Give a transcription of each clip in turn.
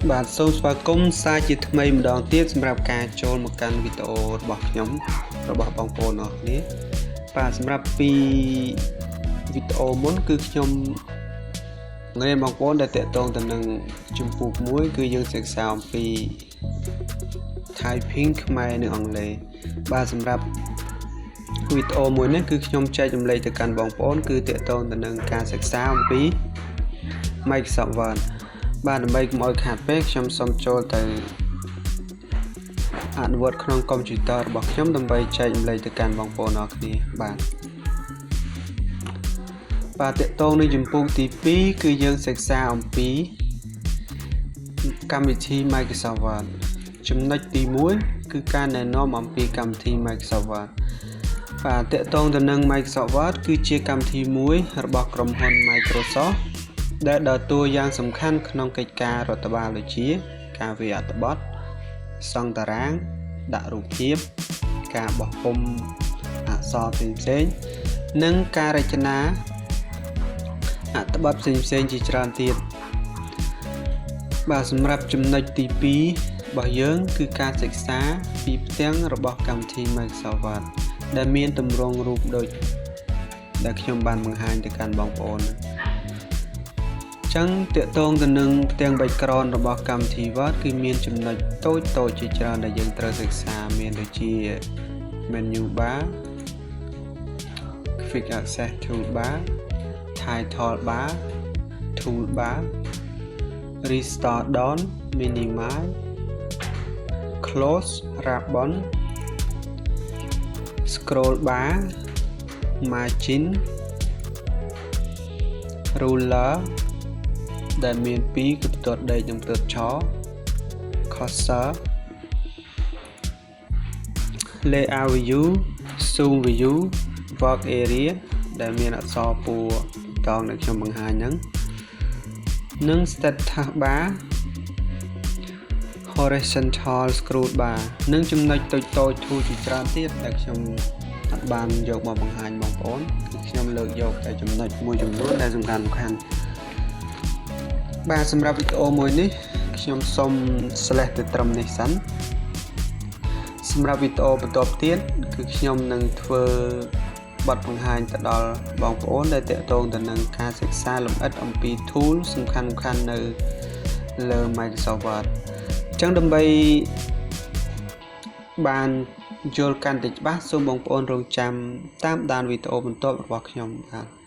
បាទសូមស្វាគមន៍សាជាថ្មីម្ដងទៀតសម្រាប់ការចូលមកកាន់វីដេអូរបស់ខ្ញុំរបស់បងប្អូនអរគ្នាបាទសម្រាប់ពីវីដេអូមុនគឺខ្ញុំរៀនបងប្អូនដែលតាក់ទងទៅនឹងជំពូកមួយគឺយើងសិក្សាអំពី Typing ខ្មែរនិងអង់គ្លេសបាទសម្រាប់វីដេអូមួយនេះគឺខ្ញុំចែករំលែកទៅកាន់បងប្អូនគឺតាក់ទងទៅនឹងការសិក្សាអំពី Microsoft Word បាទដើម្បីកុំឲ្យខាតពេកខ្ញុំសូមចូលទៅអនុវត្តក្នុងកុំព្យូទ័ររបស់ខ្ញុំដើម្បីចែករំលែកទៅកាន់បងប្អូនអរគ្នាបាទតាក់ទងនឹងជំពូកទី2គឺយើងសិក្សាអំពីកម្មវិធី Microsoft Word ចំណុចទី1គឺការណែនាំអំពីកម្មវិធី Microsoft Word បាទតាក់ទងទៅនឹង Microsoft Word គឺជាកម្មវិធីមួយរបស់ក្រុមហ៊ុន Microsoft ដែលដើរតួយ៉ាងសំខាន់ក្នុងកិច្ចការរដ្ឋបាលដូចជាការវាយអត្ថបទសង់តារាងដាក់រូបភាពការបោះពុម្ពអក្សរផ្សេងៗនិងការរចនាអត្ថបទផ្សេងៗជាច្រើនទៀតបាទសម្រាប់ចំណុចទី2របស់យើងគឺការសិក្សាពីផ្ទាំងរបស់កម្មវិធី Microsoft Word ដែលមានទម្រង់រូបដូចដែលខ្ញុំបានបង្ហាញទៅកាន់បងប្អូនចឹងតាក់ទងទៅនឹងផ្ទាំង background របស់កម្មវិធី Word គឺមានចំណុចតូចៗជាច្រើនដែលយើងត្រូវសិក្សាមានដូចជា menu bar quick access toolbar title bar toolbar restore down minimize close ribbon scroll bar margin ruler ដែលមាន2គឺផ្ទាត់ដេកនិងផ្ទាត់ឆ cursor layout view zoom view work area ដែលមានអក្សរពណ៌តងដែលខ្ញុំបង្ហាញហ្នឹងនិង status bar horizontal scroll bar និងចំណុចតូចៗធូរជាច្រើនទៀតដែលខ្ញុំអត់បានយកមកបង្ហាញបងប្អូនគឺខ្ញុំលើកយកតែចំណុចមួយចំនួនដែលសំខាន់បាទសម្រាប់វីដេអូមួយនេះខ្ញុំសូម slash ទៅត្រឹមនេះសិនសម្រាប់វីដេអូបន្តទៀតគឺខ្ញុំនឹងធ្វើបទបង្ហាញទៅដល់បងប្អូនដែលតាក់ទងទៅនឹងការសិក្សាលម្អិតអំពី tool សំខាន់ៗនៅលើ Microsoft Word អញ្ចឹងដើម្បីបានយល់កាន់តែច្បាស់សូមបងប្អូនរងចាំតាមដានវីដេអូបន្ទាប់របស់ខ្ញុំបាទ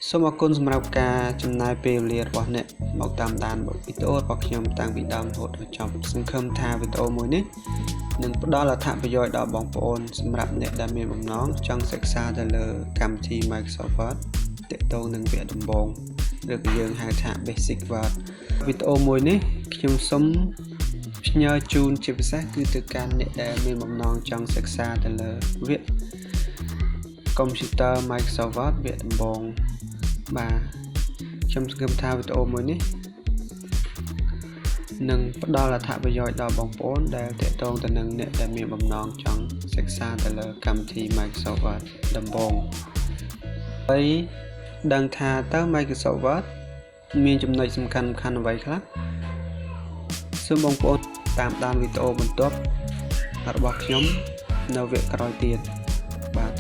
សូមអរគុណសម្រាប់ការចំណាយពេលវេលារបស់អ្នកមកតាមដានវីដេអូរបស់ខ្ញុំតាំងពីដើមរហូតដល់ចប់សង្ឃឹមថាវីដេអូមួយនេះនឹងផ្ដល់អត្ថប្រយោជន៍ដល់បងប្អូនសម្រាប់អ្នកដែលមានបំណងចង់សិក្សាទៅលើកម្មវិធី Microsoft Word ទាក់ទងនឹងវគ្គដំបូងឬក៏យើងហៅថា Basic Word វីដេអូមួយនេះខ្ញុំសូមផ្ញើជូនជាពិសេសគឺទៅកាន់អ្នកដែលមានបំណងចង់សិក្សាទៅលើវគ្គកុំព្យូទ័រ Microsoft Word វគ្គដំបូងបាទខ្ញុំសង្ឃឹមថាវីដេអូមួយនេះនឹងផ្ដល់អត្ថប្រយោជន៍ដល់បងប្អូនដែលតាក់ទងទៅនឹងអ្នកដែលមានបំណងចង់សិក្សាទៅលើកម្មវិធី Microsoft Word ដំបូងហើយដឹងថាតើ Microsoft Word មានចំណុចសំខាន់ៗអ្វីខ្លះសូមបងប្អូនតាមដានវីដេអូបន្ទាប់របស់ខ្ញុំនៅវគ្គក្រោយទៀតបាទ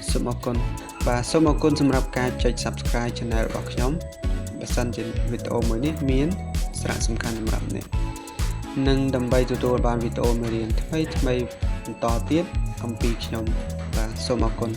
សូមអរគុណបាទសូមអរគុណសម្រាប់ការចុច Subscribe Channel របស់ខ្ញុំបើសិនជាវីដេអូមួយនេះមានសារៈសំខាន់សម្រាប់អ្នកនិងដើម្បីទទួលបានវីដេអូមេរៀនថ្មីៗបន្តទៀតអំពីខ្ញុំបាទសូមអរគុណ